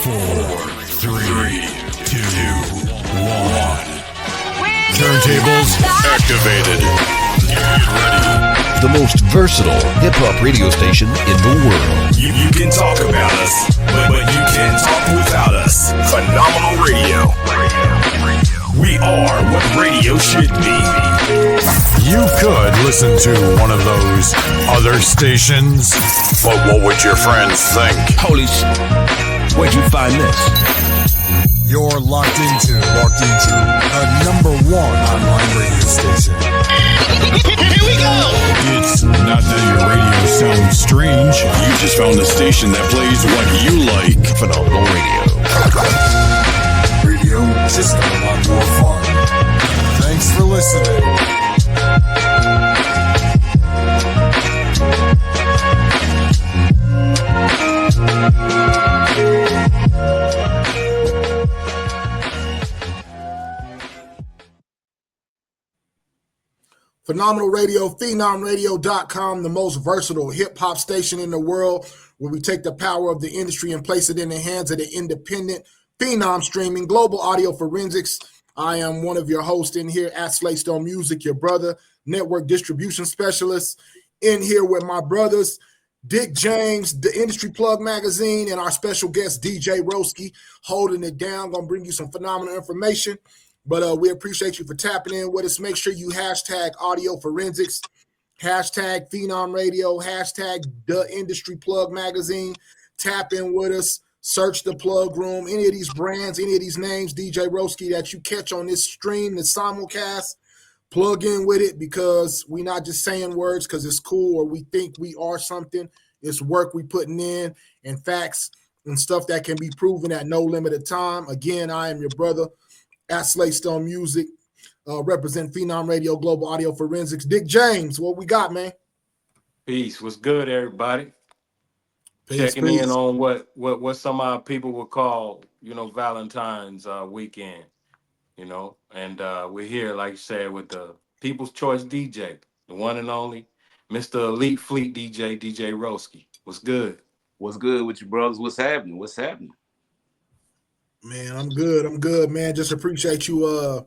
4, 3, 2, 1. Turntables activated. Get ready. The most versatile hip-hop radio station in the world. You can talk about us, but you can't talk without us. Phenomenal radio. We are what radio should be. You could listen to one of those other stations, but what would your friends think? Holy shit. Where'd you find this? You're locked into the number one online radio station. Here we go! It's not that your radio sounds strange. You just found the station that plays what you like. Phenomenal radio. Radio just got a lot more fun. Thanks for listening. Phenomenal Radio, PhenomRadio.com, the most versatile hip-hop station in the world, where we take the power of the industry and place it in the hands of the independent Phenom streaming, global audio forensics. I am one of your hosts in here at Slatestone Music, your brother, network distribution specialist, in here with my brothers, Dick James, the Industry Plug Magazine, and our special guest, DJ Roski, holding it down. Going to bring you some phenomenal information. But we appreciate you for tapping in with us. Make sure you hashtag audio forensics, hashtag Phenom Radio, hashtag the Industry Plug Magazine. Tap in with us. Search the plug room. Any of these brands, any of these names, DJ Roski, that you catch on this stream, this simulcast, plug in with it, because we're not just saying words because it's cool or we think we are something. It's work we putting in and facts and stuff that can be proven at no limited time. Again, I am your brother at Slatestone Music, represent Phenom Radio, Global Audio Forensics. Dick James, what we got, man? Peace. What's good, everybody? Peace, Checking in on what some of our people would call, Valentine's weekend, and we're here, like you said, with the People's Choice DJ, the one and only Mr. Elite Fleet DJ Roski. What's good? What's good with you, brothers? What's happening? Man, I'm good, man. Just appreciate you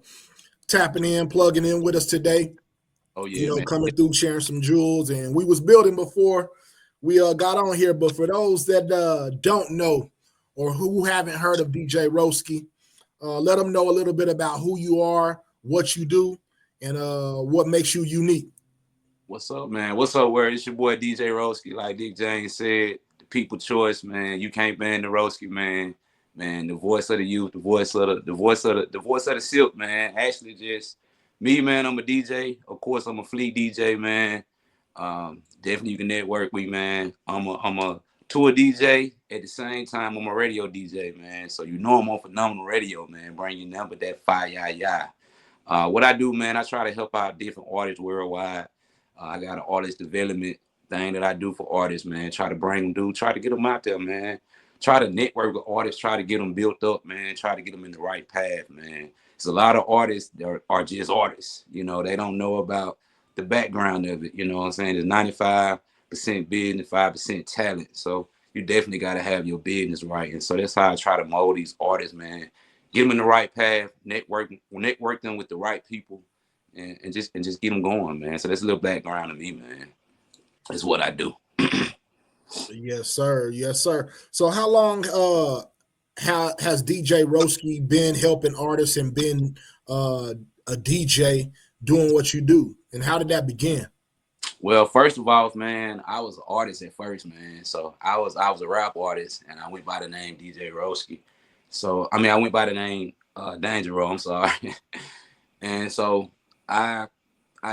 tapping in, plugging in with us today. Oh, yeah, man. Coming through, sharing some jewels. And we was building before we got on here, but for those that don't know or who haven't heard of DJ Roski, let them know a little bit about who you are, what you do, and what makes you unique. What's up, man? What's up, word? It's your boy DJ Roski. Like Dick James said, the people choice, man. You can't ban the Roski, man. Man, the voice of the youth, the voice of the silk, man. Actually, just me, man. I'm a DJ. Of course, I'm a fleet DJ, man. Definitely, you can network with, man. I'm a tour DJ. At the same time, I'm a radio DJ, man. So I'm on Phenomenal Radio, man. Bring your number, that fire, what I do, man, I try to help out different artists worldwide. I got an artist development thing that I do for artists, man. Try to bring them, try to get them out there, man. Try to network with artists, try to get them built up, man. Try to get them in the right path, man. There's a lot of artists that are just artists. They don't know about the background of it. You know what I'm saying? There's 95% business, 5% talent. So you definitely got to have your business right. And so that's how I try to mold these artists, man. Get them in the right path, network them with the right people, and just get them going, man. So that's a little background of me, man. That's what I do. Yes, sir. So how long has DJ Roski been helping artists and been a DJ doing what you do? And how did that begin? Well, first of all, man, I was an artist at first, man. So I was a rap artist, and I went by the name DJ Roski. So, I went by the name Dangerous, I'm sorry. And so I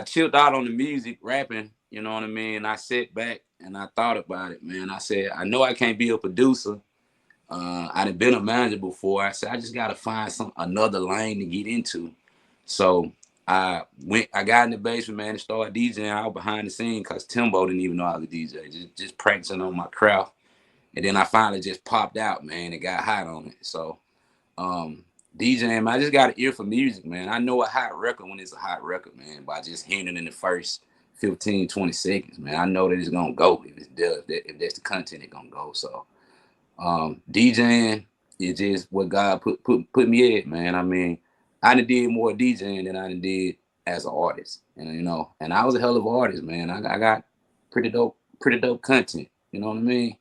chilled out on the music, rapping, you know what I mean? I sat back and I thought about it, man. I said, I know I can't be a producer. I'd been a manager before. I said, I just got to find another lane to get into. So I got in the basement, man, and started DJing out behind the scenes because Timbo didn't even know how to DJ, just practicing on my craft. And then I finally just popped out, man, and got hot on it. So DJing, man, I just got an ear for music, man. I know a hot record when it's a hot record, man, by just hearing it in the first 15, 20 seconds, man. I know that it's going to go if that's the content it's going to go. So DJing, it's just what God put me at, man. I mean, I done did more DJing than I done did as an artist, and and I was a hell of an artist, man. I got pretty dope content. You know what I mean?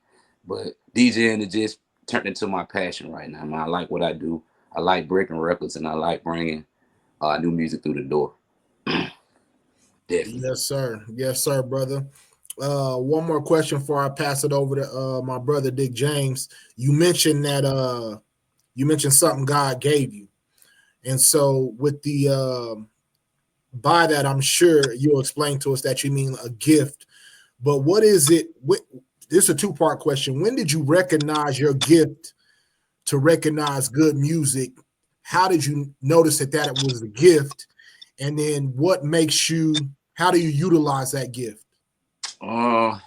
But DJing it just turned into my passion right now, man. I like what I do. I like breaking records, and I like bringing new music through the door. Definitely. Yes, sir. Yes, sir, brother. One more question before I pass it over to my brother Dick James. You mentioned that you mentioned something God gave you, and so with the by that, I'm sure you'll explain to us that you mean a gift. But what is it? This is a two-part question. When did you recognize your gift to recognize good music? How did you notice that it was a gift? And then what makes you? How do you utilize that gift? Uh,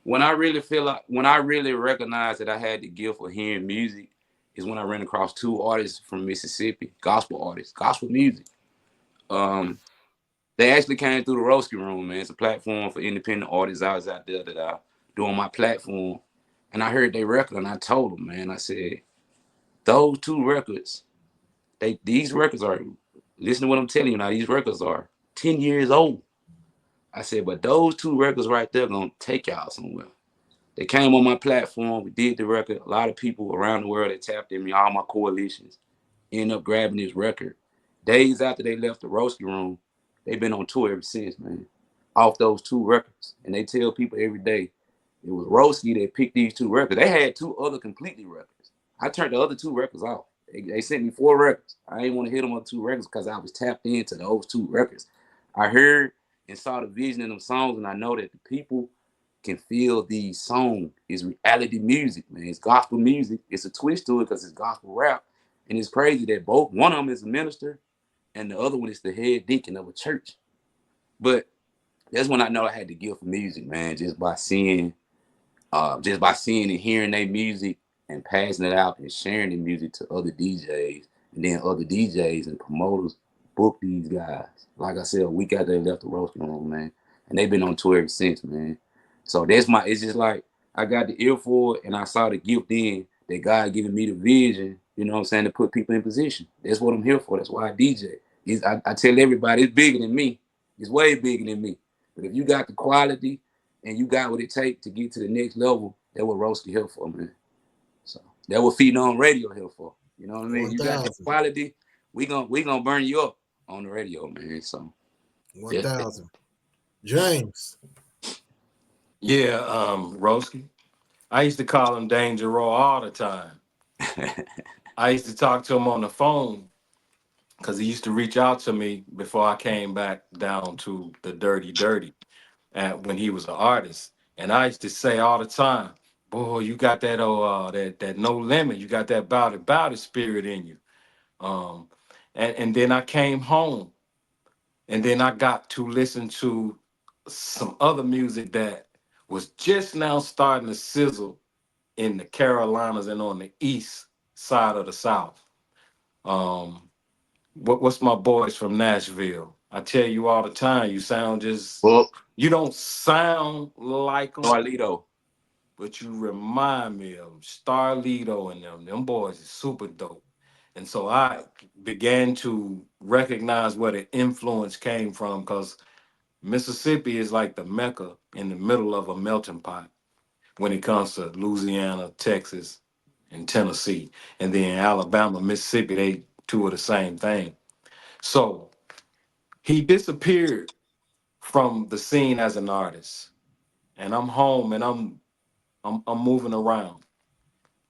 when I really feel like when I really recognized that I had the gift of hearing music is when I ran across two artists from Mississippi, gospel artists, gospel music. Um, they actually came through the Roski Room, man. It's a platform for independent artists. I was out there that I doing my platform, and I heard their record, and I told them, man, I said, those two records, these records are. Listen to what I'm telling you now. These records are 10 years old. I said, but those two records right there gonna take y'all somewhere. They came on my platform. We did the record. A lot of people around the world that tapped in me, all my coalitions, end up grabbing this record. Days after they left the Roski Room, they've been on tour ever since, man. Off those two records. And they tell people every day, it was Roski that picked these two records. They had two other completely records. I turned the other two records off. They sent me 4 records. I didn't want to hit them on 2 records because I was tapped into those 2 records. I heard and saw the vision in them songs, and I know that the people can feel the song is reality music, man. It's gospel music. It's a twist to it because it's gospel rap. And it's crazy that both one of them is a minister and the other one is the head deacon of a church. But that's when I know I had the gift for music, man, just by seeing and hearing their music and passing it out and sharing the music to other DJs. And then other DJs and promoters book these guys. Like I said, a week after they left the roasting room, man. And they've been on tour ever since, man. So it's just like I got the ear for it and I saw the gift then that God giving me the vision, you know what I'm saying, to put people in position. That's what I'm here for. That's why I DJ. I tell everybody it's bigger than me. It's way bigger than me. But if you got the quality and you got what it takes to get to the next level, that's what Roasty here for, man. So that's what PHENOM Radio here for. You know what I mean? You got that 1,000. quality, we gonna burn you up on the radio, man. So 1,000. James. Yeah, Roski. I used to call him Danger Raw all the time. I used to talk to him on the phone because he used to reach out to me before I came back down to the dirty when he was an artist. And I used to say all the time, boy, you got that that no limit, you got that bout it spirit in you. Um and then I came home and then I got to listen to some other music that was just now starting to sizzle in the Carolinas and on the east side of the South. Um, what's my boys from Nashville? I tell you all the time, you sound just Book you don't sound like them, Carlito. but you remind me of 'em. Starlito and them. Them boys is super dope. And so I began to recognize where the influence came from because Mississippi is like the Mecca in the middle of a melting pot when it comes to Louisiana, Texas, and Tennessee. And then Alabama, Mississippi, they two are the same thing. So he disappeared from the scene as an artist. And I'm home and I'm moving around.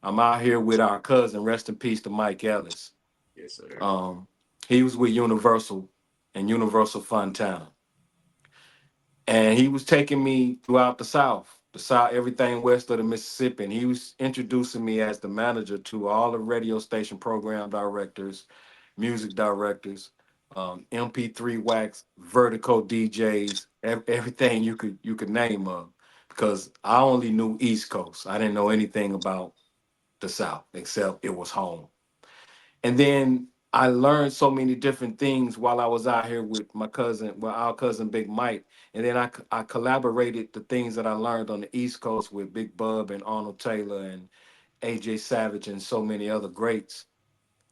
I'm out here with our cousin, rest in peace to Mike Ellis. Yes, sir. Um, he was with Universal and Universal Fontana. And he was taking me throughout the South, everything west of the Mississippi. And he was introducing me as the manager to all the radio station program directors, music directors, MP3 wax, vertical DJs, everything you could name of. Because I only knew East Coast. I didn't know anything about the South except it was home. And then I learned so many different things while I was out here with my cousin, well, our cousin Big Mike. And then I collaborated the things that I learned on the East Coast with Big Bub and Arnold Taylor AJ Savage and so many other greats.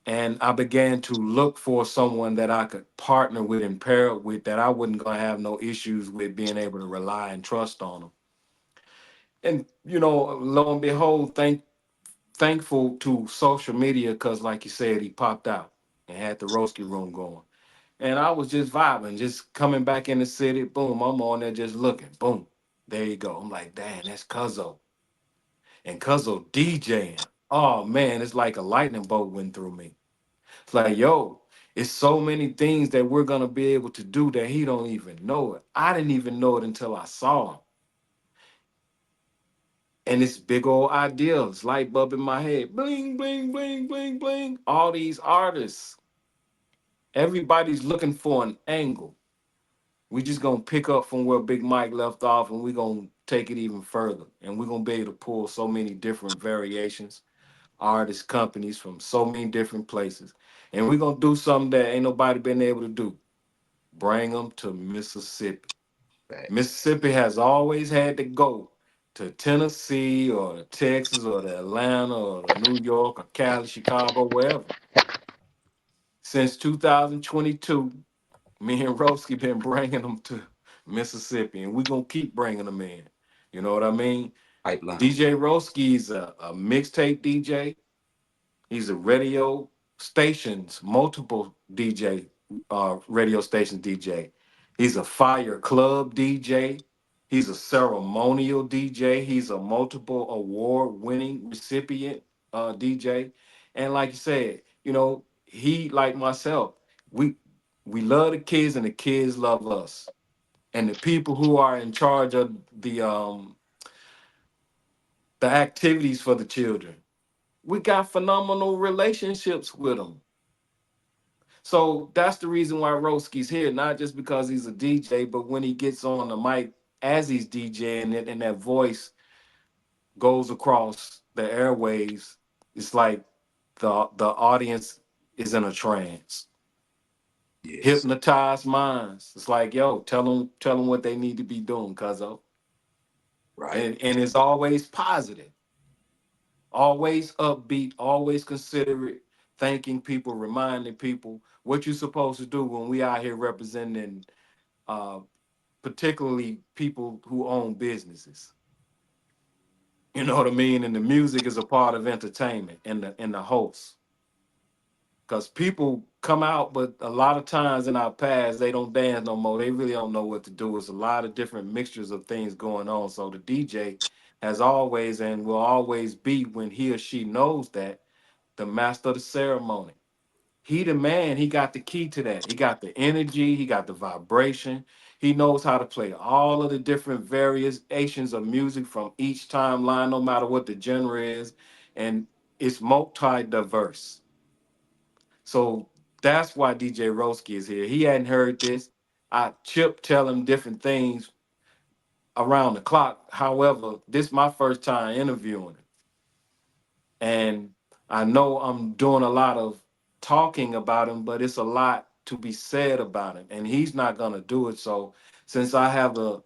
And I began to look for someone that I could partner with and pair up with, that I wasn't gonna have no issues with being able to rely and trust on them. And lo and behold, thankful to social media, because like you said, he popped out and had the Roski room going. And I was just vibing, just coming back in the city. Boom, I'm on there just looking. Boom, there you go. I'm like, damn, that's Cuzzo. And Cuzzo DJing. Oh man, it's like a lightning bolt went through me. It's like, yo, it's so many things that we're gonna be able to do that he don't even know it. I didn't even know it until I saw him. And this big old ideas, light bulb in my head. Bling, bling, bling, bling, bling. All these artists. Everybody's looking for an angle. We just gonna pick up from where Big Mike left off, and we're gonna take it even further. And we're gonna be able to pull so many different variations, artists, companies from so many different places. And we're gonna do something that ain't nobody been able to do. Bring them to Mississippi. Facts. Mississippi has always had to go to Tennessee or to Texas or to Atlanta or to New York or Cali, Chicago, wherever. Since 2022, me and Roski been bringing them to Mississippi, and we're gonna keep bringing them in. You know what I mean? Pipeline. DJ Roski's a mixtape DJ. He's a radio stations, multiple DJ, radio station DJ. He's a fire club DJ. He's a ceremonial DJ. He's a multiple award winning recipient DJ. And like you said, he like myself, we we love the kids and the kids love us. And the people who are in charge of the activities for the children, we got phenomenal relationships with them. So that's the reason why Roski's here, not just because he's a DJ, but when he gets on the mic as he's DJing it and that voice goes across the airwaves, it's like the audience is in a trance. Yes. Hypnotized minds. It's like, yo, tell them what they need to be doing, cuzzo. Right. And it's always positive, always upbeat, always considerate, thanking people, reminding people what you're supposed to do when we out here representing uh, particularly people who own businesses. You know what I mean? And the music is a part of entertainment and the host. Because people come out, but a lot of times in our past, they don't dance no more. They really don't know what to do. It's a lot of different mixtures of things going on. So the DJ has always and will always be, when he or she knows that, the master of the ceremony. He the man, he got the key to that. He got the energy, he got the vibration. He knows how to play all of the different variations of music from each timeline, no matter what the genre is. And it's multi-diverse. So that's why DJ Roski is here. He hadn't heard this. I Chip tell him different things around the clock. However, this is my first time interviewing him. And I know I'm doing a lot of talking about him, but it's a lot to be said about him. And he's not gonna do it. So since I have the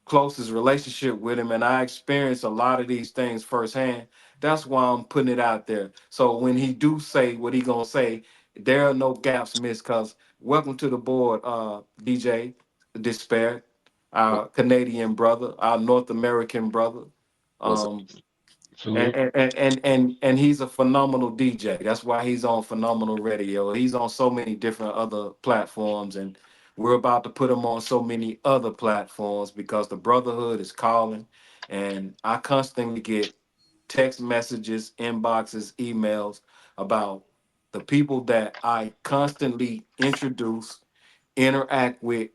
closest relationship with him and I experience a lot of these things firsthand, that's why I'm putting it out there. So when he do say what he gonna say, there are no gaps missed. Cause welcome to the board, DJ Despair, our Canadian brother, our North American brother. What's up? Um, Salute. and he's a phenomenal DJ. That's why he's on phenomenal radio. He's on so many different other platforms, and we're about to put him on so many other platforms because the brotherhood is calling. And I constantly get text messages, inboxes, emails about the people that I constantly introduce, interact with,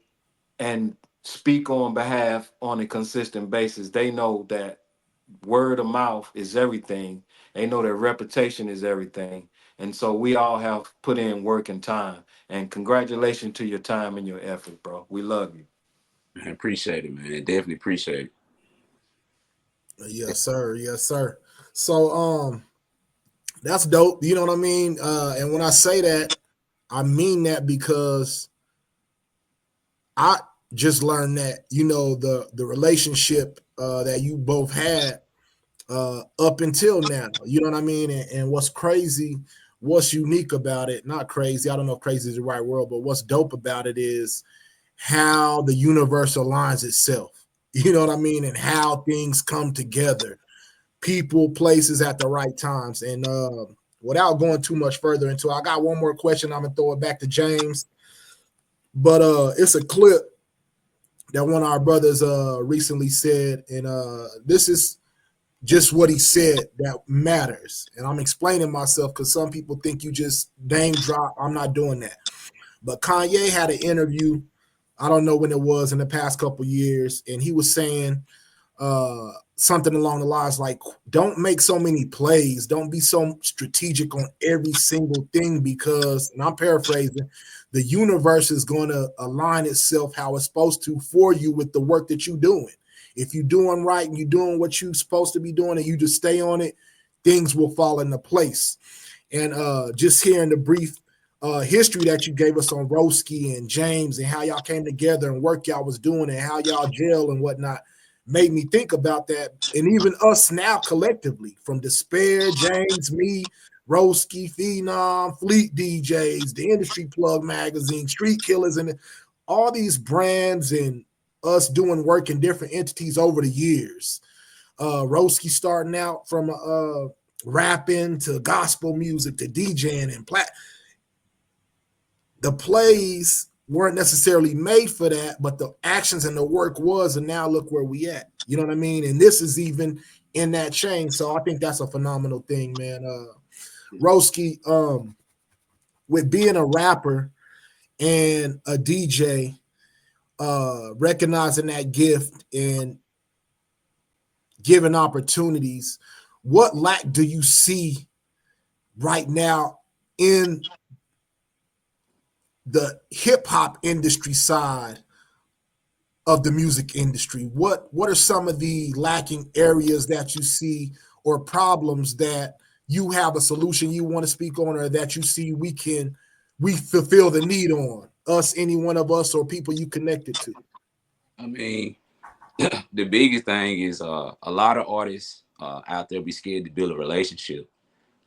and speak on behalf on a consistent basis. They know that word of mouth is everything. They know their reputation is everything. And so we all have put in work and time. And congratulations to your time and your effort, bro. We love you. Man, appreciate it, man. Definitely appreciate it. Yes, sir. Yes, sir. So that's dope. You know what I mean? And when I say that, I mean that because I just learned that, the relationship that you both had up until now. You know what I mean? And what's crazy, what's unique about it, not crazy, I don't know if crazy is the right word, but what's dope about it is how the universe aligns itself. You know what I mean? And how things come together, people, places at the right times. And without going too much further into it, I got one more question. I'm gonna throw it back to James. But it's a clip that one of our brothers recently said, and this is just what he said that matters. And I'm explaining myself because some people think you just name drop. I'm not doing that. But Kanye had an interview, I don't know when it was, in the past couple years, and he was saying something along the lines like, don't make so many plays, don't be so strategic on every single thing, because, and I'm paraphrasing, the universe is going to align itself how it's supposed to for you with the work that you're doing. If you're doing right and you're doing what you're supposed to be doing and you just stay on it, things will fall into place. And just hearing the brief history that you gave us on Roski and James and how y'all came together and work y'all was doing and how y'all gel and whatnot made me think about that. And even us now collectively, from Despair, James, me, Roski, Phenom, Fleet DJs, the Industry Plug magazine, Street Killers, and all these brands, and us doing work in different entities over the years. Roski starting out from rapping to gospel music to DJing and the plays weren't necessarily made for that, but the actions and the work was, and now look where we at. You know what I mean? And this is even in that chain. So I think that's a phenomenal thing, man. Roski, with being a rapper and a DJ, recognizing that gift and giving opportunities, what lack do you see right now in the hip hop industry side of the music industry? What are some of the lacking areas that you see, or problems that you have a solution you want to speak on, or that you see we fulfill the need on, us, any one of us, or people you connected to? I mean, the biggest thing is a lot of artists out there be scared to build a relationship.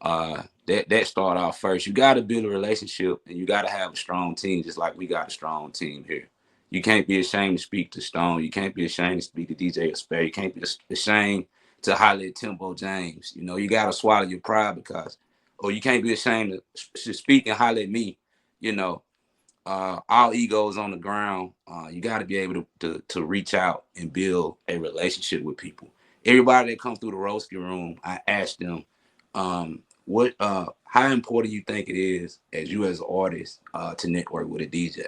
That start off first. You got to build a relationship, and you got to have a strong team, just like we got a strong team here. You can't be ashamed to speak to Stone. You can't be ashamed to speak to DJ Asper. You can't be ashamed to holler at Timbo James. You know, you got to swallow your pride, because, or you can't be ashamed to speak and holler at me. You know, all egos on the ground. You got to be able to reach out and build a relationship with people. Everybody that comes through the Roski room, I ask them, what how important you think it is as you as an artist to network with a DJ.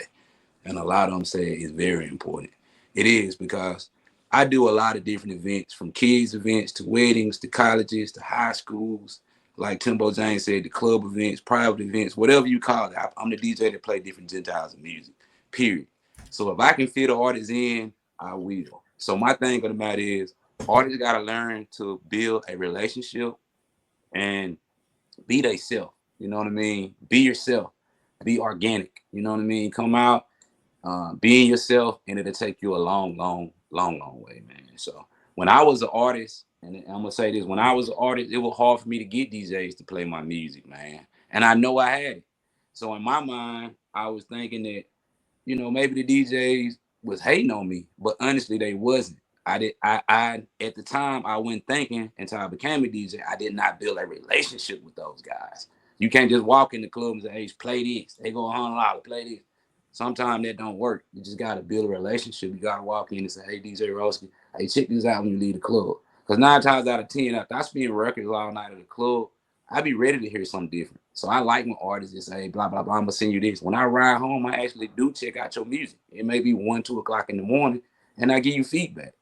And a lot of them say it's very important. It is, because I do a lot of different events, from kids events to weddings to colleges to high schools. Like Timbo James said, the club events, private events, whatever you call it. I'm the DJ that play different genres of music, period. So if I can fit an artist in, I will. So my thing of the matter is, artists got to learn to build a relationship and be they self. You know what I mean? Be yourself. Be organic. You know what I mean? Come out, being yourself, and it'll take you a long, long, long, long way, man. So when I was an artist, and I'm gonna say this, when I was an artist, it was hard for me to get DJs to play my music, man. And I know I had it. So in my mind, I was thinking that, you know, maybe the DJs was hating on me, but honestly, they wasn't. I at the time, I wasn't thinking until I became a DJ. I did not build a relationship with those guys. You can't just walk in the club and say, hey, play this. They go $100, play this. Sometimes that don't work. You just got to build a relationship. You got to walk in and say, hey, DJ Roski, hey, check this out when you leave the club. Because 9 times out of 10, after I spin records all night at the club, I be ready to hear something different. So I like when artists just say, blah, blah, blah, I'm going to send you this. When I ride home, I actually do check out your music. It may be 1, 2 o'clock in the morning, and I give you feedback.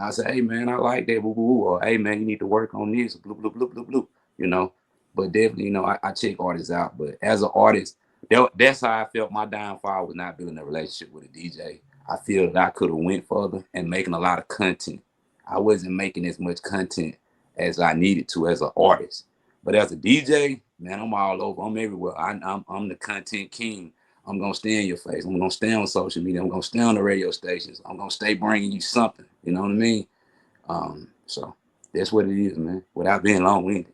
I say, hey, man, I like that, boo, boo, boo. Or, hey, man, you need to work on this, blue, blue, blue, blue, blue, you know. But definitely, you know, I check artists out. But as an artist, that's how I felt my downfall was not building a relationship with a DJ. I feel that I could have went further and making a lot of content. I wasn't making as much content as I needed to as an artist. But as a DJ, man, I'm all over. I'm everywhere. I'm the content king. I'm going to stay in your face. I'm going to stay on social media. I'm going to stay on the radio stations. I'm going to stay bringing you something. You know what I mean? So That's what it is, man. Without being long-winded.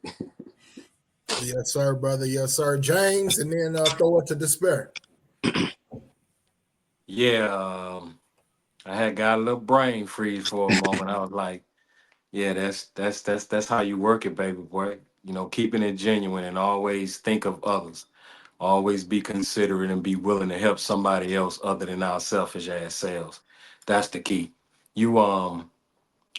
Yes, sir, brother. Yes, sir. James, and then throw it to Despair. Yeah, I had got a little brain freeze for a moment. I was like, yeah, that's how you work it, baby boy. You know, keeping it genuine and always think of others. Always be considerate and be willing to help somebody else other than our selfish ass selves. That's the key. You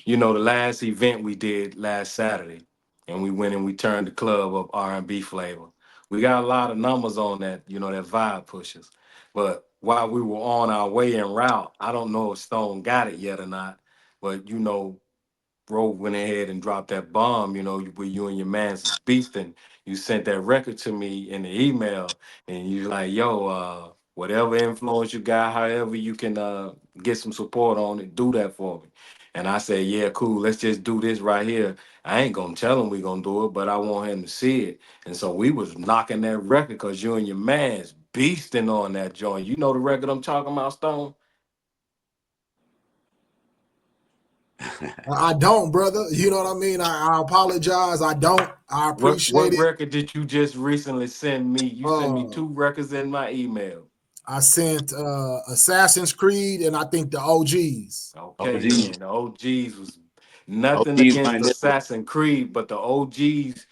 the last event we did last Saturday, and we went and we turned the club up R&B flavor. We got a lot of numbers on that, that vibe pushes. But while we were on our way en route, I don't know if Stone got it yet or not. But Bro went ahead and dropped that bomb, where you and your man's is beefing. You sent that record to me in the email, and you like, yo, whatever influence you got, however you can get some support on it, do that for me. And I said, yeah, cool, let's just do this right here. I ain't gonna tell him we gonna do it, but I want him to see it. And so we was knocking that record because you and your man's beasting on that joint. You know the record I'm talking about, Stone? I don't, brother. You know what I mean? I apologize. I don't. I appreciate What it. record did you just recently send me? You sent me Uh, two records in my email. I sent Assassin's Creed and I think the OGs. Okay, OGs, then the OGs was nothing OGs against ain't never. Assassin's Creed, but the OGs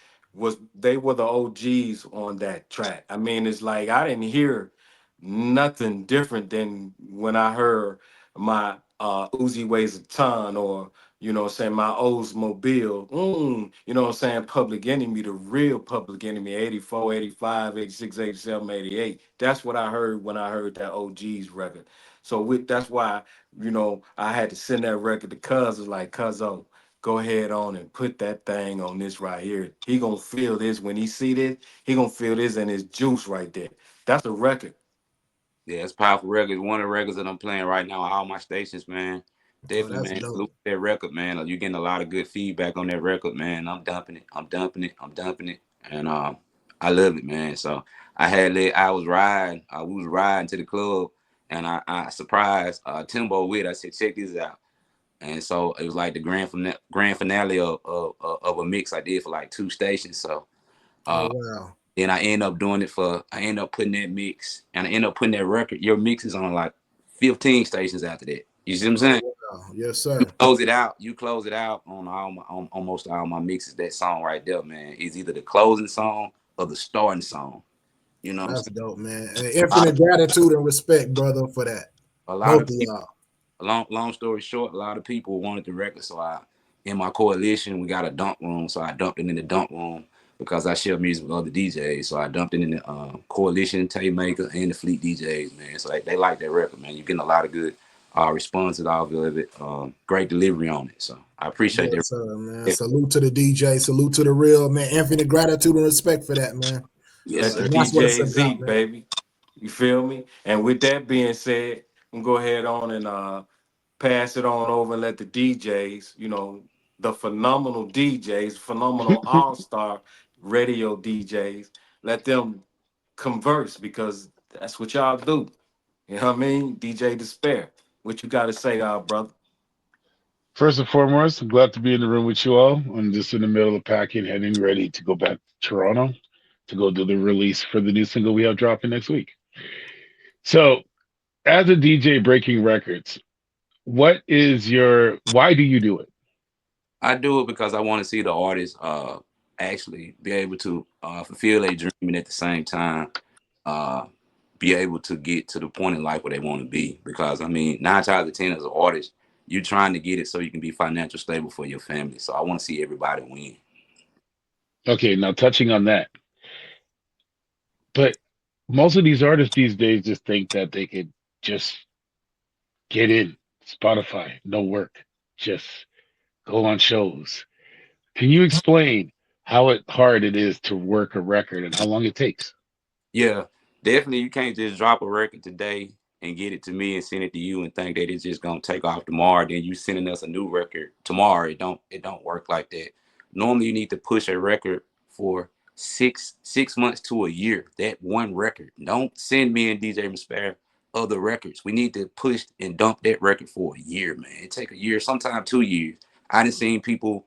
they were the OGs on that track. I mean, it's like I didn't hear nothing different than when I heard my Uzi weighs a ton, or saying my Oldsmobile, Public Enemy, the real Public Enemy, 84, 85, 86, 87, 88. That's what I heard when I heard that OG's record. So that's why I had to send that record to Cuz. It's like, Cuzzo, go ahead on and put that thing on this right here. He gonna feel this when he see this. He gonna feel this in his juice right there. That's a record. Yeah, it's powerful records. One of the records that I'm playing right now on all my stations, man. Oh, Definitely, that's man. dope. Salute to that record, man. You're getting a lot of good feedback on that record, man. I'm dumping it. I'm dumping it. I'm dumping it. And I love it, man. So we was riding to the club, and I surprised Timbo with. I said, check this out. And so it was like the grand finale of a mix I did for like 2 stations. So Oh uh, wow. then I end up putting that mix and I end up putting that record. Your mix is on like 15 stations after that. You see what I'm saying? Oh wow. Yes, sir. You close it out on on almost all my mixes. That song right there, man, is either the closing song or the starting song. You know what I'm That's saying? dope, man. And infinite gratitude and respect, brother, for that. A lot Both of of people, y'all. long story short, a lot of people wanted the record. So in my coalition, we got a dump room. So I dumped it in the dump room because I share music with other DJs. So I dumped it in the coalition, Tape Maker, and the Fleet DJs, man. So they like that record, man. You're getting a lot of good responses off of it. Great delivery on it. So I appreciate that. Yes, sir, man. Yeah. Salute to the DJ. Salute to the real, man. Infinite gratitude and respect for that, man. Yes, Let the sir. And that's what it's DJ about, Z, man. baby. You feel me? And with that being said, I'm gonna go ahead on and pass it on over and let the DJs, the phenomenal DJs, phenomenal all-star radio DJs, let them converse because that's what y'all do. You know what I mean? DJ Despair. What you gotta say, brother? First and foremost, I'm glad to be in the room with you all. I'm just in the middle of packing, heading ready to go back to Toronto to go do the release for the new single we have dropping next week. So, as a DJ breaking records, why do you do it? I do it because I want to see the artist actually be able to fulfill their dream and at the same time uh, be able to get to the point in life where they want to be. Because I mean, 9 times out of 10 as an artist, you're trying to get it so you can be financial stable for your family. So I want to see everybody win. Okay, now touching on that, but most of these artists these days just think that they could just get in Spotify, no work, just go on shows. Can you explain hard it is to work a record and how long it takes? Yeah, definitely. You can't just drop a record today and get it to me and send it to you and think that it's just gonna take off tomorrow. Then you sending us a new record tomorrow. It don't work like that. Normally, you need to push a record for six months to a year. That one record. Don't send me and DJ Despair other records. We need to push and dump that record for a year, man. It take a year, sometimes 2 years. I done seen people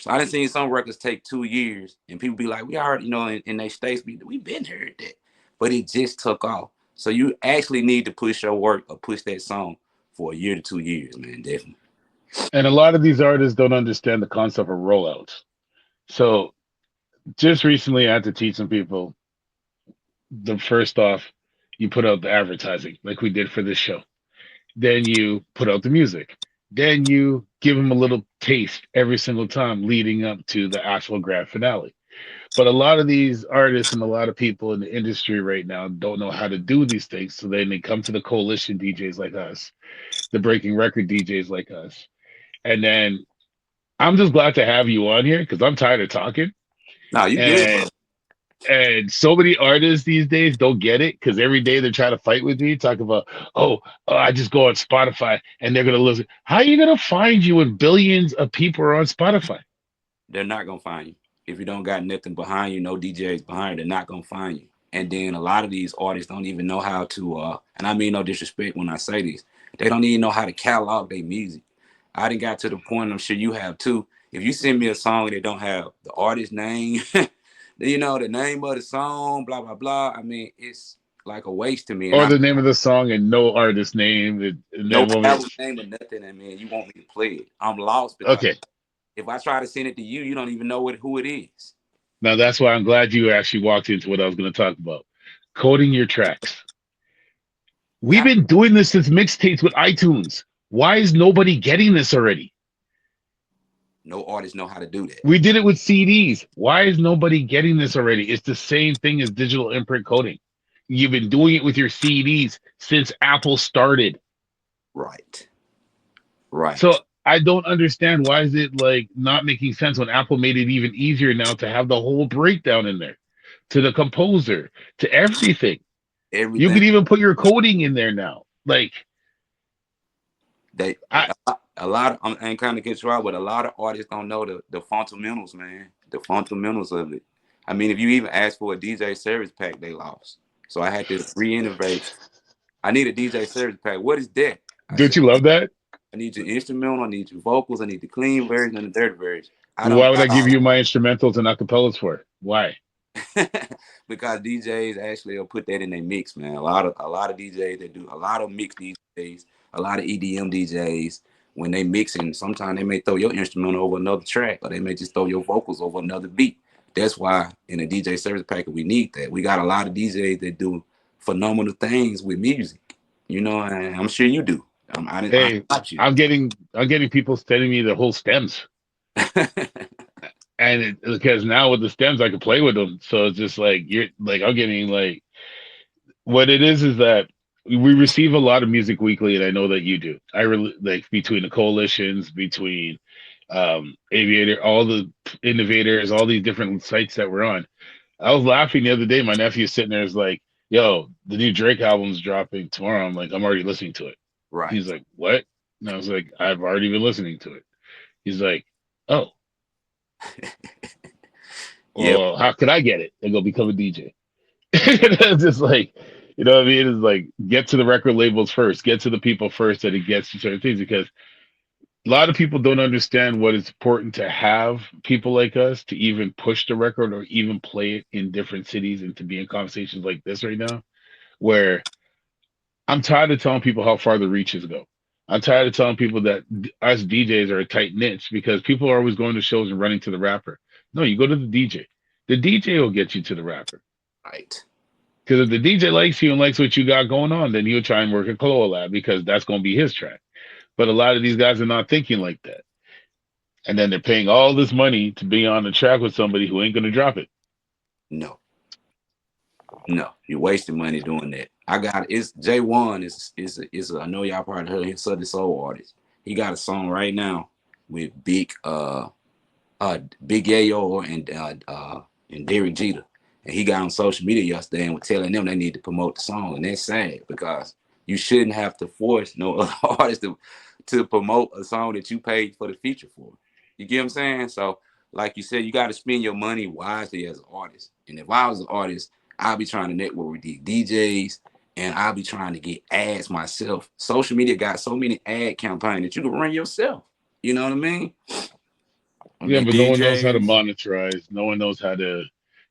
So I done seen some records take 2 years and people be like, we already, in their states, we've been heard that. But it just took off. So you actually need to push your work or push that song for a year to 2 years, man, definitely. And a lot of these artists don't understand the concept of rollouts. So just recently, I had to teach some people. The first off, you put out the advertising like we did for this show. Then you put out the music. Then you give them a little taste every single time leading up to the actual grand finale. But a lot of these artists and a lot of people in the industry right now don't know how to do these things. So then they come to the coalition DJs like us, the breaking record DJs like us. And then I'm just glad to have you on here because I'm tired of talking. No, you good, bro. And so many artists these days don't get it because every day they're trying to fight with me, talk about, I just go on Spotify and they're gonna listen. How are you gonna find you when billions of people are on Spotify? They're not gonna find you. If you don't got nothing behind you, no DJs behind you, they're not gonna find you. And then a lot of these artists don't even know how to, and I mean no disrespect when I say this, they don't even know how to catalog their music. I done got to the point, I'm sure you have too. If you send me a song that don't have the artist name, the name of the song, blah, blah, blah, I mean, it's like a waste to me. And Or the name of the song and no artist name. And no then when album name or nothing, and man, you want me to play it. I'm lost because okay. if I try to send it to you, you don't even know who it is. Now that's why I'm glad you actually walked into what I was going to talk about. Coding your tracks. We've been doing this since mixtapes with iTunes. Why is nobody getting this already? No artists know how to do that. We did it with CDs. Why is nobody getting this already? It's the same thing as digital imprint coding. You've been doing it with your CDs since Apple started. Right. So I don't understand why is it like not making sense when Apple made it even easier now to have the whole breakdown in there, to the composer, to everything. You could even put your coding in there now. Like a lot of, I'm kind of get you out, but a lot of artists don't know the fundamentals, man. The fundamentals of it. I mean, if you even ask for a DJ service pack, they lost. So I had to re-innovate. I need a DJ service pack. What is that? Don't you love that? I need your instrumental. I need your vocals. I need the clean version and the dirty version. Why would I give you my instrumentals and acapellas for? Why? Because DJs actually will put that in their mix, man. A lot of DJs that do a lot of mix DJs, a lot of EDM DJs, when they mixing, sometimes they may throw your instrumental over another track, or they may just throw your vocals over another beat. That's why in a DJ service package we need that. We got a lot of DJs that do phenomenal things with music, and I'm sure you do. I'm getting people sending me the whole stems. And because now with the stems I can play with them, so it's just like I'm getting like what it is that we receive a lot of music weekly, and I know that you do. I really like between the coalitions, between Aviator, all the innovators, all these different sites that we're on. I was laughing the other day. My nephew's sitting there is like, "Yo, the new Drake album's dropping tomorrow." I'm like, "I'm already listening to it." Right. He's like, "What?" And I was like, "I've already been listening to it." He's like, "Oh." Well, how could I get it and go become a DJ? It's just like, you know what I mean? It's like, get to the record labels first, get to the people first that it gets to certain things, because a lot of people don't understand what it's important to have people like us to even push the record or even play it in different cities and to be in conversations like this right now, where I'm tired of telling people how far the reaches go. I'm tired of telling people that us DJs are a tight knit because people are always going to shows and running to the rapper. No, you go to the DJ. The DJ will get you to the rapper. Right. Because if the DJ likes you and likes what you got going on, then he'll try and work a collab because that's going to be his track. But a lot of these guys are not thinking like that. And then they're paying all this money to be on the track with somebody who ain't going to drop it. No, you're wasting money doing that. It's J1 is I know y'all probably heard his Southern Soul artist. He got a song right now with Big Yayo and Derek Jeter. And he got on social media yesterday and was telling them they need to promote the song. And that's sad because you shouldn't have to force no other artist to promote a song that you paid for the feature for. You get what I'm saying? So like you said, you got to spend your money wisely as an artist. And if I was an artist, I'll be trying to network with these DJs and I'll be trying to get ads myself. Social media got so many ad campaigns that you can run yourself. You know what I mean? Yeah, The but no one knows how to DJs, monetize. No one knows how to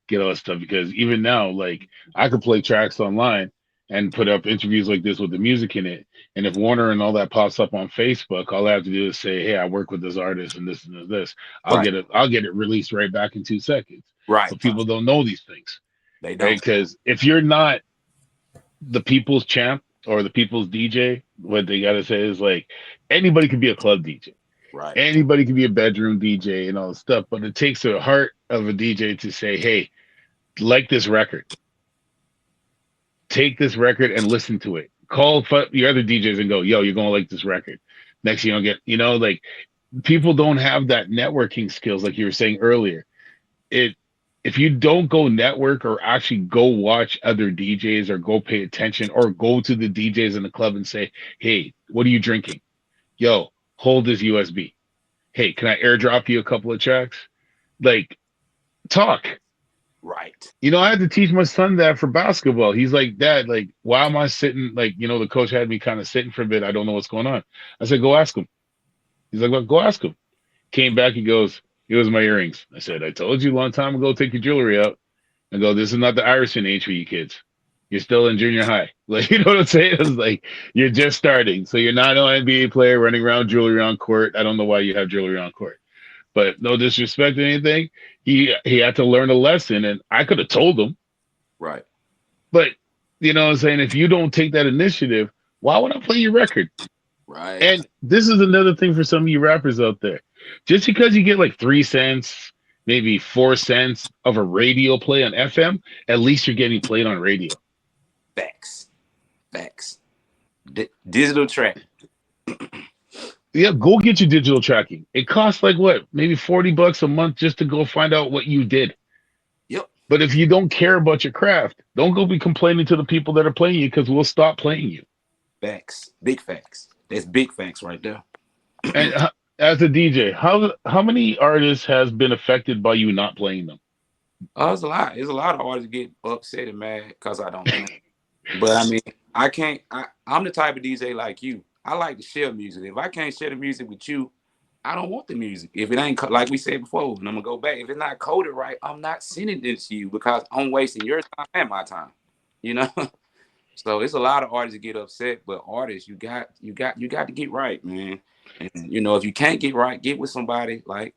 get all that stuff because even now, like I could play tracks online and put up interviews like this with the music in it. And if Warner and all that pops up on Facebook, all I have to do is say, "Hey, I work with this artist and this and this." I'll Right. get it. I'll get it released right back in 2 seconds. Right. But people don't know these things, They right? don't. Because if you're not the people's champ or the people's DJ, what they gotta say is like anybody could be a club DJ. Right. Anybody can be a bedroom DJ and all this stuff, but it takes the heart of a DJ to say, "Hey, like this record, take this record and listen to it. Call your other DJs and go, yo, you're gonna like this record." Next, you don't get, like people don't have that networking skills, like you were saying earlier. It If you don't go network or actually go watch other DJs or go pay attention or go to the DJs in the club and say, "Hey, what are you drinking? Yo, hold this USB. Hey, can I airdrop you a couple of tracks?" Like, talk. Right. I had to teach my son that for basketball. He's like, "Dad, like, why am I sitting?" Like, the coach had me kind of sitting for a bit. I don't know what's going on. I said, "Go ask him." He's like, "Well, go ask him." Came back. He goes, "It was my earrings." I said, "I told you a long time ago, take your jewelry out." I go, "This is not the Iverson age for you kids. You're still in junior high." Like, you know what I'm saying? It's like, you're just starting. So you're not an NBA player running around jewelry on court. I don't know why you have jewelry on court. But no disrespect or anything. He had to learn a lesson, and I could have told him. Right. But you know what I'm saying? If you don't take that initiative, why would I play your record? Right. And this is another thing for some of you rappers out there. Just because you get like 3 cents, maybe 4 cents of a radio play on FM, at least you're getting played on radio. Facts. Facts. Digital track. Yeah, go get your digital tracking. It costs like what? Maybe $40 a month just to go find out what you did. Yep. But if you don't care about your craft, don't go be complaining to the people that are playing you because we'll stop playing you. Facts. Big facts. That's big facts right there. And as a DJ, how many artists has been affected by you not playing them? It's a lot. There's a lot of artists get upset and mad because I don't play. But I mean, I can't. I'm the type of DJ like you. I like to share music. If I can't share the music with you, I don't want the music. If it ain't like we said before, and I'm gonna go back. If it's not coded right, I'm not sending it to you because I'm wasting your time and my time. You know. So it's a lot of artists that get upset, but artists, you got to get right, man. And if you can't get right, get with somebody like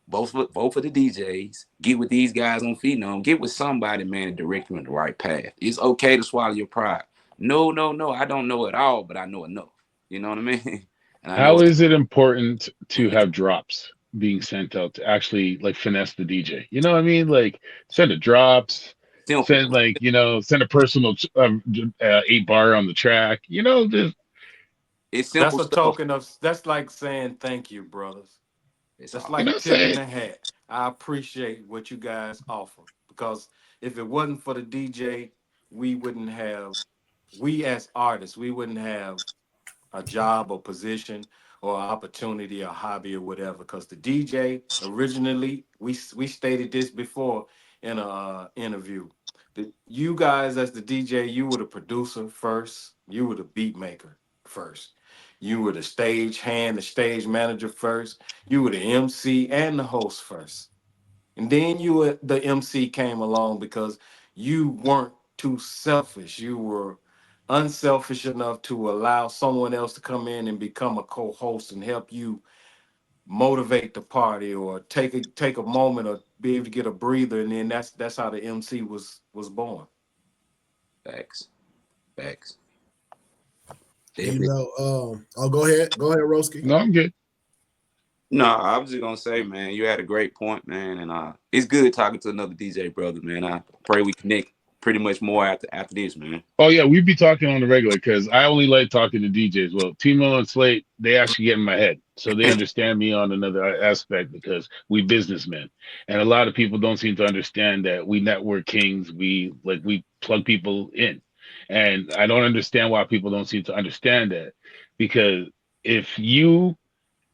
both of the DJs. Get with these guys on PHENOM. Get with somebody, man, and direct you in the right path. It's okay to swallow your pride. No, I don't know it all, but I know enough. You know what I mean? And I know How is it important to have drops being sent out to actually like finesse the DJ? You know what I mean? Like send a drops, simple. send a personal 8 bar on the track. Just It's that's simple a stuff. token of, that's like saying thank you, brothers. It's That's all. you know like what I'm tipping saying? the hat. I appreciate what you guys offer because if it wasn't for the DJ, we wouldn't have, we as artists, we wouldn't have a job or position or opportunity or hobby or whatever. Because the DJ originally, we stated this before in a interview. That you guys as the DJ, you were the producer first. You were the beat maker first. You were the stage hand, the stage manager first. You were the MC and the host first. And then the MC came along because you weren't too selfish. You were unselfish enough to allow someone else to come in and become a co-host and help you motivate the party or take a moment or be able to get a breather. And then that's how the MC was born. Facts. Facts. You Definitely. know, oh, go ahead, Roski. No, I'm good. No, I was just gonna say, man, you had a great point, man, and it's good talking to another DJ brother, man. I pray we connect pretty much more after this, man. Oh yeah, we'd be talking on the regular because I only like talking to DJs. Well, Timo and Slate, they actually get in my head, so they understand me on another aspect because we businessmen, and a lot of people don't seem to understand that we network kings. We plug people in, and I don't understand why people don't seem to understand that because if you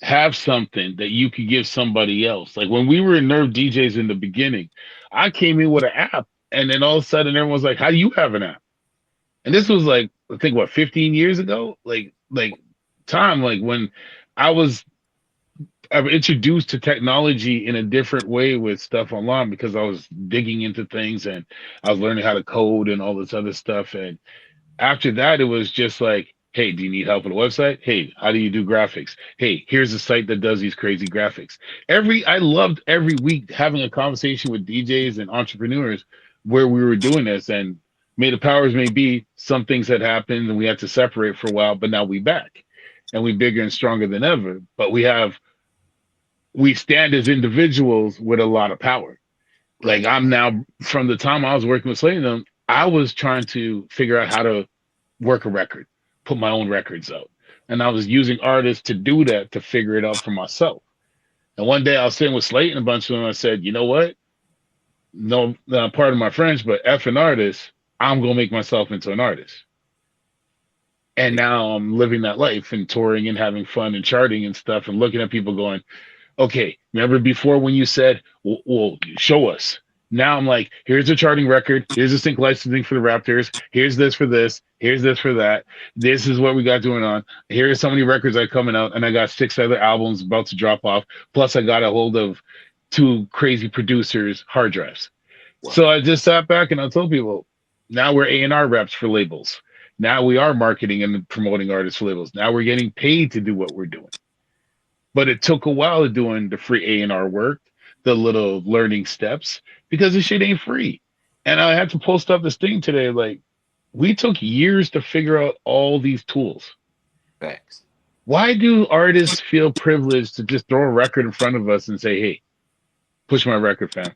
have something that you could give somebody else. Like when we were in Nerve DJs in the beginning, I came in with an app, and then all of a sudden everyone's like, "How do you have an app?" And this was like, I think what, 15 years ago? Like time, like when I was I'm introduced to technology in a different way with stuff online because I was digging into things and I was learning how to code and all this other stuff. And after that, it was just like, hey, do you need help with a website? Hey, how do you do graphics? Hey, here's a site that does these crazy graphics. I loved every week having a conversation with DJs and entrepreneurs where we were doing this. And may the powers may be, some things had happened and we had to separate for a while, but now we back and we bigger and stronger than ever. But we stand as individuals with a lot of power. Like I'm now, from the time I was working with Slay and them, I was trying to figure out how to work a record, put my own records out. And I was using artists to do that, to figure it out for myself. And one day I was sitting with Slate and a bunch of them. I said, you know what? No, not part of my French, but F an artist, I'm going to make myself into an artist. And now I'm living that life and touring and having fun and charting and stuff and looking at people going, okay, remember before when you said, well, show us. Now I'm like, here's a charting record. Here's a sync licensing for the Raptors. Here's this for this. Here's this for that. This is what we got going on. Here's so many records that are coming out. And I got 6 other albums about to drop off. Plus, I got a hold of 2 crazy producers' hard drives. Wow. So I just sat back and I told people, now we're A&R reps for labels. Now we are marketing and promoting artists for labels. Now we're getting paid to do what we're doing. But it took a while of doing the free A&R work, the little learning steps, because this shit ain't free. And I had to post up this thing today. Like, we took years to figure out all these tools. Facts. Why do artists feel privileged to just throw a record in front of us and say, hey, push my record, fam?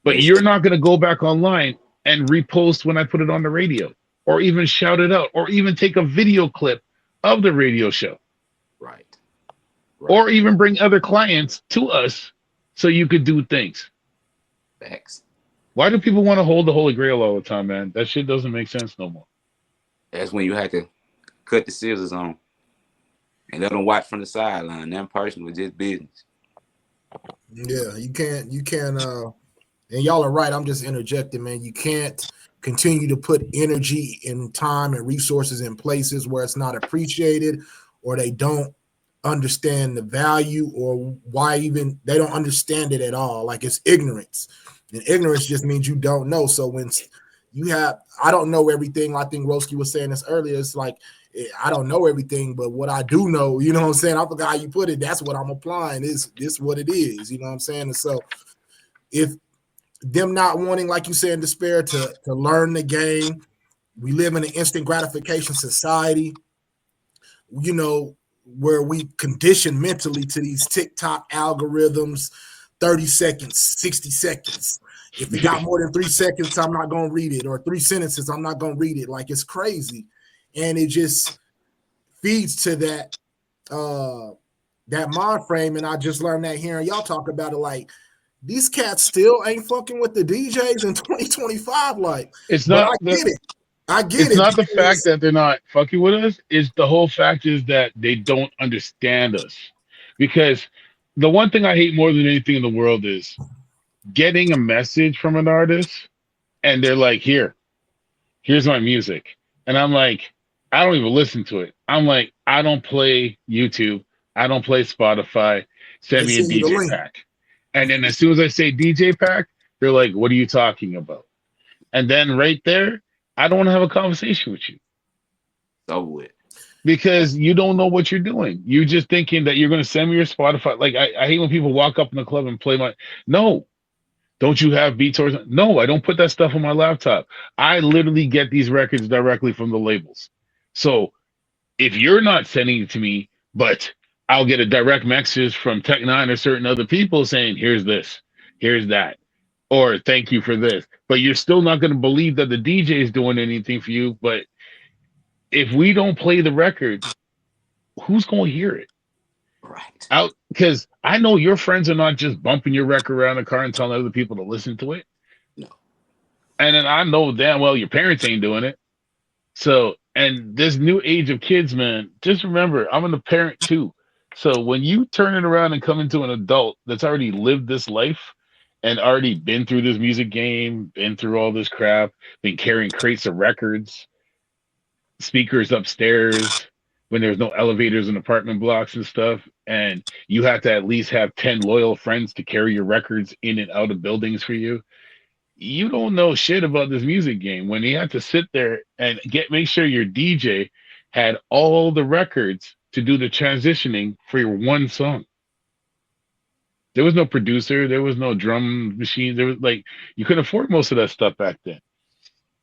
But you're not going to go back online and repost when I put it on the radio, or even shout it out, or even take a video clip of the radio show. Right. Or even bring other clients to us so you could do things. Facts. Why do people want to hold the Holy Grail all the time, man? That shit doesn't make sense no more. That's when you had to cut the scissors on and let them watch from the sideline. That person was just business. Yeah, you can't, and y'all are right. I'm just interjecting, man. You can't continue to put energy and time and resources in places where it's not appreciated or they don't understand the value, or why even they don't understand it at all. Like, it's ignorance, and ignorance just means you don't know. So when I don't know everything. I think Roski was saying this earlier. It's like, I don't know everything, but what I do know, you know what I'm saying? I forgot how you put it. That's what I'm applying. Is this what it is? You know what I'm saying? And so if them not wanting, like you said, in despair to learn the game, we live in an instant gratification society, you know, where we condition mentally to these TikTok algorithms, 30 seconds, 60 seconds. If it got more than 3 seconds, I'm not going to read it, or 3 sentences, I'm not going to read it. Like, it's crazy. And it just feeds to that mind frame. And I just learned that hearing y'all talk about it. Like, these cats still ain't fucking with the DJs in 2025. Like, it's not. I get it. It's not the fact that they're not fucking with us. It's the whole fact is that they don't understand us. Because the one thing I hate more than anything in the world is getting a message from an artist and they're like, here's my music. And I'm like, I don't even listen to it. I'm like, I don't play YouTube. I don't play Spotify. Send me a DJ pack. And then as soon as I say DJ pack, they're like, what are you talking about? And then right there, I don't want to have a conversation with you. So it. Because you don't know what you're doing. You're just thinking that you're going to send me your Spotify. Like, I hate when people walk up in the club and play no. Don't you have Beats? No, I don't put that stuff on my laptop. I literally get these records directly from the labels. So if you're not sending it to me, but I'll get a direct message from Tech9 or certain other people saying, here's this, here's that, or thank you for this. But you're still not going to believe that the DJ is doing anything for you. But if we don't play the record, who's going to hear it? Right. Out, because I know your friends are not just bumping your record around the car and telling other people to listen to it. No. And then I know damn well your parents ain't doing it. So, and this new age of kids, man, just remember, I'm a parent too. So when you turn it around and come into an adult that's already lived this life and already been through this music game, been through all this crap, been carrying crates of records, speakers upstairs, when there was no elevators in apartment blocks and stuff, and you had to at least have 10 loyal friends to carry your records in and out of buildings for you. You don't know shit about this music game when you had to sit there and make sure your DJ had all the records to do the transitioning for your one song. There was no producer, there was no drum machine, there was like you couldn't afford most of that stuff back then.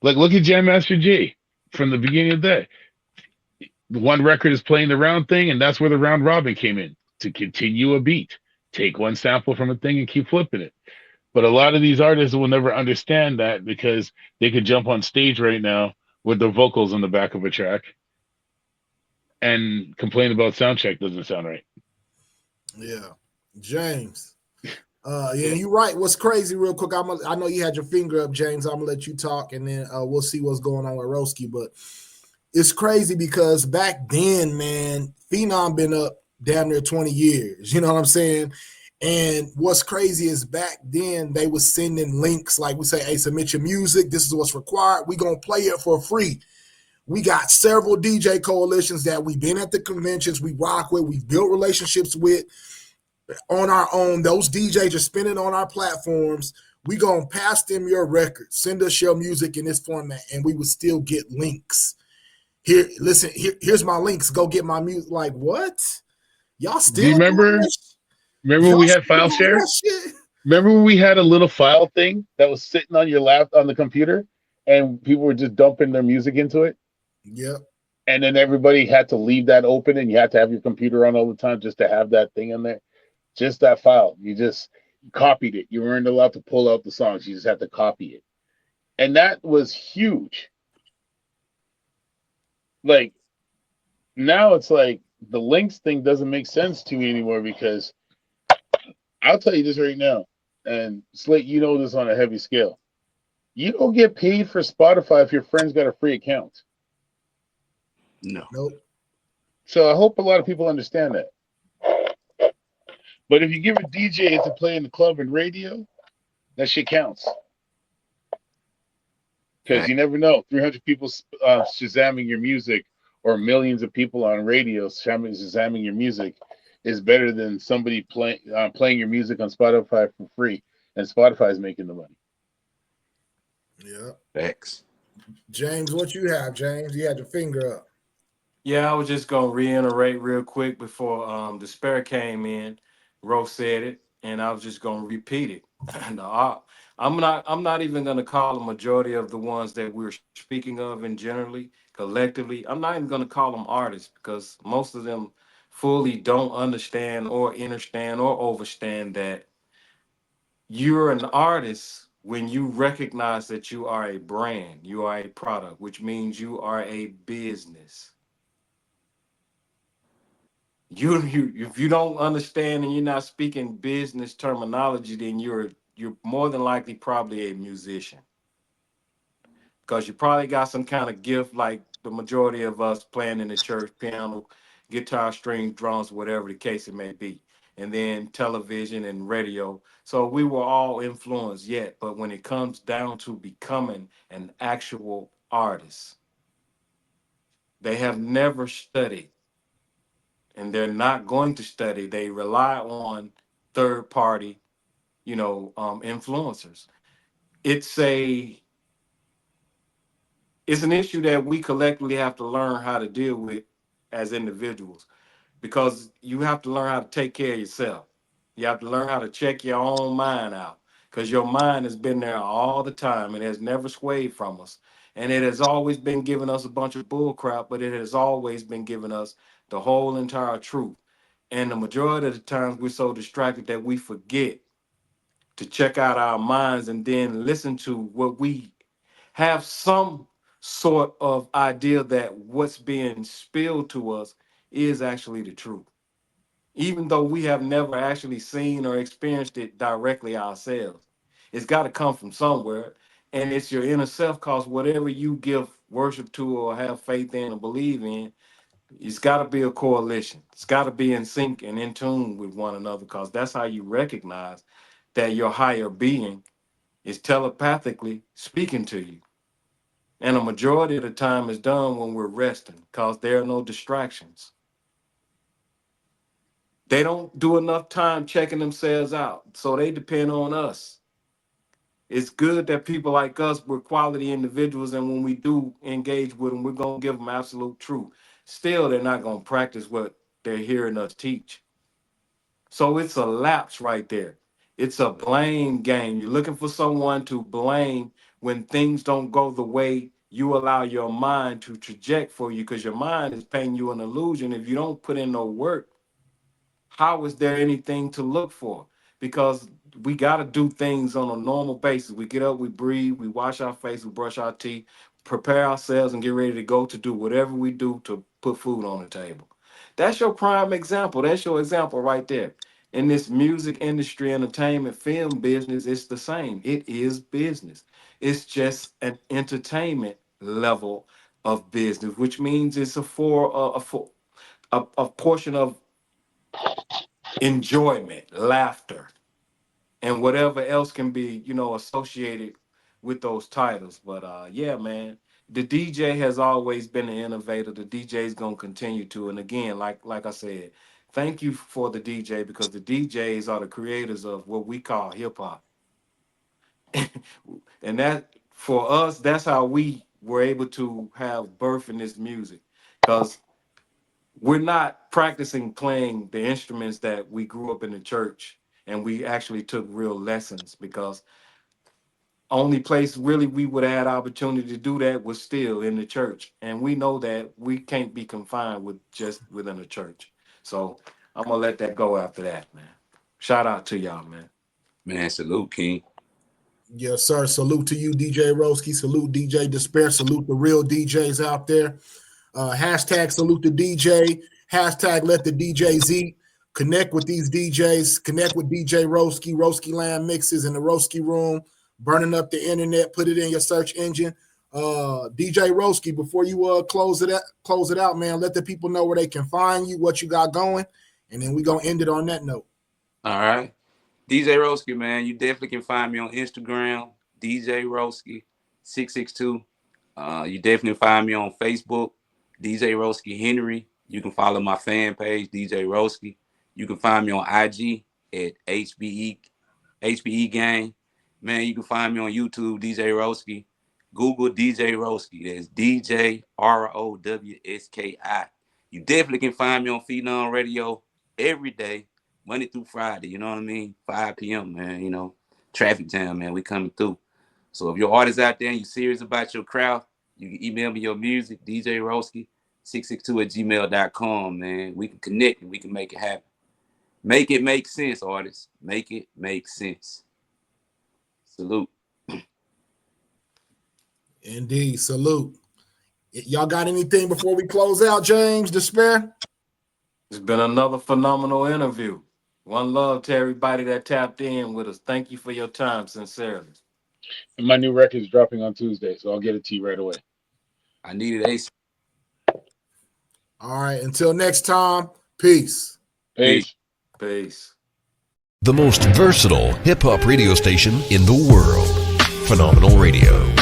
Like look at Jam Master Jay from the beginning of that. The one record is playing the round thing, and that's where the round robin came in to continue a beat. Take one sample from a thing and keep flipping it. But a lot of these artists will never understand that because they could jump on stage right now with the vocals on the back of a track and complain about sound check doesn't sound right. Yeah, James. Yeah, Yeah. you're right. What's crazy, real quick? I know you had your finger up, James. I'm gonna let you talk, and then we'll see what's going on with Roski. But it's crazy because back then, man, Phenom been up damn near 20 years. You know what I'm saying? And what's crazy is back then they was sending links like we say, hey, submit your music. This is what's required. We gonna play it for free. We got several DJ coalitions that we've been at the conventions, we rock with, we've built relationships with on our own. Those DJs are spinning on our platforms. We gonna pass them your record. Send us your music in this format, and we would still get links. Here, listen, here's my links. Go get my music. Like, what? Y'all Do you still doing that? remember when Y'all we had still file doing share? that shit? Remember when we had a little file thing that was sitting on your lap on the computer and people were just dumping their music into it? Yep. And then everybody had to leave that open and you had to have your computer on all the time just to have that thing in there. Just that file. You just copied it. You weren't allowed to pull out the songs. You just had to copy it. And that was huge. Like now it's like the links thing doesn't make sense to me anymore because I'll tell you this right now. And Slate, you know this on a heavy scale. You don't get paid for Spotify if your friend's got a free account. No. Nope. So I hope a lot of people understand that. But if you give a DJ to play in the club and radio, that shit counts. Because you never know. 300 people shazamming your music or millions of people on radio shazamming your music is better than somebody playing your music on Spotify for free. And Spotify is making the money. Yeah. Facts. James, what you have, James? You had your finger up. Yeah, I was just gonna reiterate real quick before Despair came in. Rose said it, and I was just gonna repeat it. And I'm not even gonna call the majority of the ones that we're speaking of and generally collectively. I'm not even gonna call them artists because most of them fully don't understand or understand or overstand that you're an artist when you recognize that you are a brand, you are a product, which means you are a business. You if you don't understand and you're not speaking business terminology, then you're more than likely probably a musician because you probably got some kind of gift like the majority of us playing in the church, piano, guitar, strings, drums, whatever the case it may be, and then television and radio. So we were all influenced yet, but when it comes down to becoming an actual artist, they have never studied and they're not going to study. They rely on third party, influencers. It's a it's an issue that we collectively have to learn how to deal with as individuals because you have to learn how to take care of yourself. You have to learn how to check your own mind out because your mind has been there all the time and has never swayed from us. And it has always been giving us a bunch of bull crap, but it has always been giving us the whole entire truth. And the majority of the times we're so distracted that we forget to check out our minds and then listen to what we have some sort of idea that what's being spilled to us is actually the truth. Even though we have never actually seen or experienced it directly ourselves, it's got to come from somewhere. And it's your inner self, cause whatever you give worship to or have faith in or believe in, it's got to be a coalition. It's got to be in sync and in tune with one another because that's how you recognize that your higher being is telepathically speaking to you. And a majority of the time is done when we're resting because there are no distractions. They don't do enough time checking themselves out. So they depend on us. It's good that people like us, we're quality individuals. And when we do engage with them, we're going to give them absolute truth. Still, they're not going to practice what they're hearing us teach. So it's a lapse right there. It's a blame game. You're looking for someone to blame when things don't go the way you allow your mind to traject for you, because your mind is painting you an illusion. If you don't put in no work, how is there anything to look for? Because we got to do things on a normal basis. We get up, we breathe, we wash our face, we brush our teeth, prepare ourselves, and get ready to go to do whatever we do to put food on the table. That's your prime example. That's your example right there. In this music industry, entertainment, film business, it's the same. It is business. It's just an entertainment level of business, which means it's a portion of enjoyment, laughter, and whatever else can be, associated with those titles. But yeah, man, the DJ has always been an innovator. The DJ is gonna continue to. And again, like I said, thank you for the DJ, because the DJs are the creators of what we call hip hop. And that, for us, that's how we were able to have birth in this music. Because we're not practicing playing the instruments that we grew up in the church, and we actually took real lessons, because only place really we would have had opportunity to do that was still in the church, and we know that we can't be confined with just within the church. So I'm gonna let that go after that, man. Shout out to y'all, man. Man, salute, King. Yes, sir. Salute to you, DJ Roski. Salute DJ Despair. Salute the real DJs out there. Hashtag salute the DJ. Hashtag let the DJs eat. Connect with these DJs. Connect with DJ Roski. Roski Land Mixes in the Roski Room. Burning up the internet. Put it in your search engine. DJ Roski, before you close it out, man, let the people know where they can find you, what you got going, and then we're gonna end it on that note. All right. DJ Roski, man, you definitely can find me on Instagram, DJ Roski 662. You definitely find me on Facebook, DJ Roski Henry. You can follow my fan page, DJ Roski. You can find me on IG at HBE Gang. Man, you can find me on YouTube, DJ Roski. Google DJ Roski. That's DJ ROWSKI. You definitely can find me on PHENOM Radio every day, Monday through Friday. You know what I mean? 5 p.m., man. Traffic jam, man. We coming through. So if you're artists out there and you're serious about your craft, you can email me your music, DJ Roski 662@gmail.com, man. We can connect and we can make it happen. Make it make sense, artists. Make it make sense. Salute. Indeed, salute. Y'all got anything before we close out, James Despair? It's been another phenomenal interview. One love to everybody that tapped in with us. Thank you for your time, sincerely. And my new record's dropping on Tuesday, so I'll get it to you right away. I needed ACE. All right, until next time, peace. Peace. Peace. The most versatile hip hop radio station in the world. Phenomenal Radio.